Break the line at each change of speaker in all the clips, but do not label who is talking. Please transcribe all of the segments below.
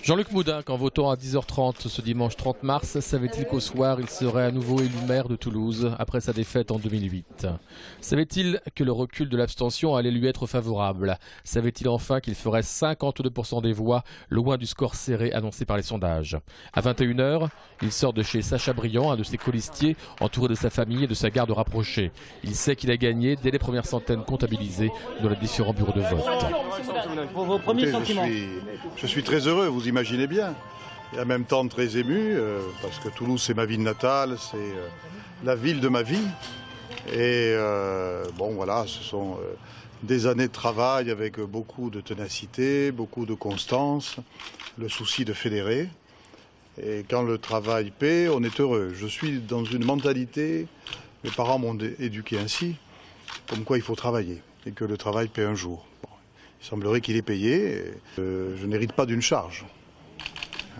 Jean-Luc Moudenc, en votant à 10h30 ce dimanche 30 mars, savait-il qu'au soir, il serait à nouveau élu maire de Toulouse après sa défaite en 2008? Savait-il que le recul de l'abstention allait lui être favorable? Savait-il enfin qu'il ferait 52% des voix, loin du score serré annoncé par les sondages? À 21h, il sort de chez Sacha Briand, un de ses colistiers, entouré de sa famille et de sa garde rapprochée. Il sait qu'il a gagné dès les premières centaines comptabilisées dans les différents bureaux de vote.
Pour vos premiers sentiments.
Je suis très heureux, vous imaginez bien. Et en même temps très ému, parce que Toulouse c'est ma ville natale, c'est la ville de ma vie. Et bon voilà, ce sont des années de travail avec beaucoup de ténacité, beaucoup de constance, le souci de fédérer. Et quand le travail paie, on est heureux. Je suis dans une mentalité, mes parents m'ont éduqué ainsi, comme quoi il faut travailler et que le travail paie un jour. Il semblerait qu'il est payé. Je n'hérite pas d'une charge.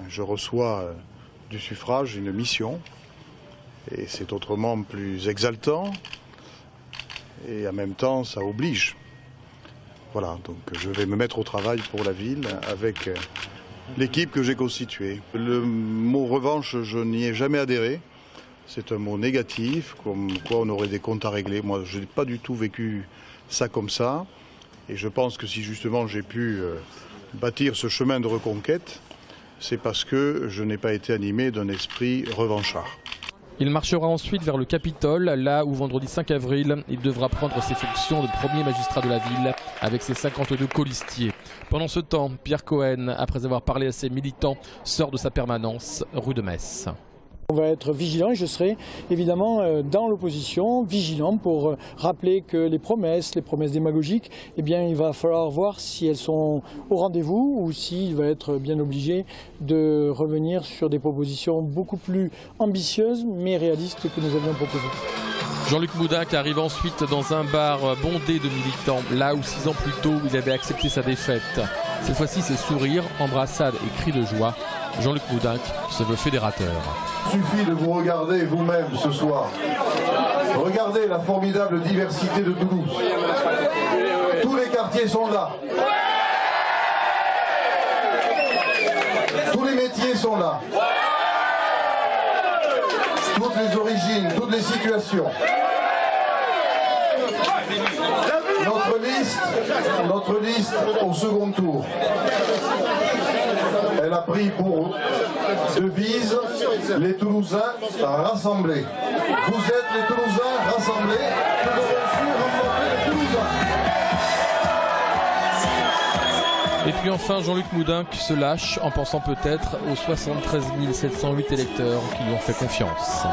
Je reçois du suffrage une mission et c'est autrement plus exaltant et en même temps ça oblige. Voilà, donc je vais me mettre au travail pour la ville avec l'équipe que j'ai constituée. Le mot revanche, je n'y ai jamais adhéré. C'est un mot négatif, comme quoi on aurait des comptes à régler. Moi, je n'ai pas du tout vécu ça comme ça. Et je pense que si justement j'ai pu bâtir ce chemin de reconquête, c'est parce que je n'ai pas été animé d'un esprit revanchard.
Il marchera ensuite vers le Capitole, là où vendredi 5 avril, il devra prendre ses fonctions de premier magistrat de la ville avec ses 52 colistiers. Pendant ce temps, Pierre Cohen, après avoir parlé à ses militants, sort de sa permanence rue de Metz.
On va être vigilant et je serai évidemment dans l'opposition, vigilant pour rappeler que les promesses démagogiques, eh bien, il va falloir voir si elles sont au rendez-vous ou s'il va être bien obligé de revenir sur des propositions beaucoup plus ambitieuses mais réalistes que nous avions proposées.
Jean-Luc Moudenc arrive ensuite dans un bar bondé de militants, là où 6 ans plus tôt il avait accepté sa défaite. Cette fois-ci, c'est sourires, embrassades et cris de joie. Jean-Luc Moudenc se veut fédérateur.
Il suffit de vous regarder vous-même ce soir. Regardez la formidable diversité de Toulouse. Tous les quartiers sont là. Tous les métiers sont là. Toutes les origines, toutes les situations. Notre liste au second tour. Elle a pris pour devise les Toulousains rassemblés. Vous êtes les Toulousains rassemblés. Nous devons aussi rassembler les Toulousains.
Et puis enfin, Jean-Luc Moudenc se lâche en pensant peut-être aux 73 708 électeurs qui lui ont fait confiance.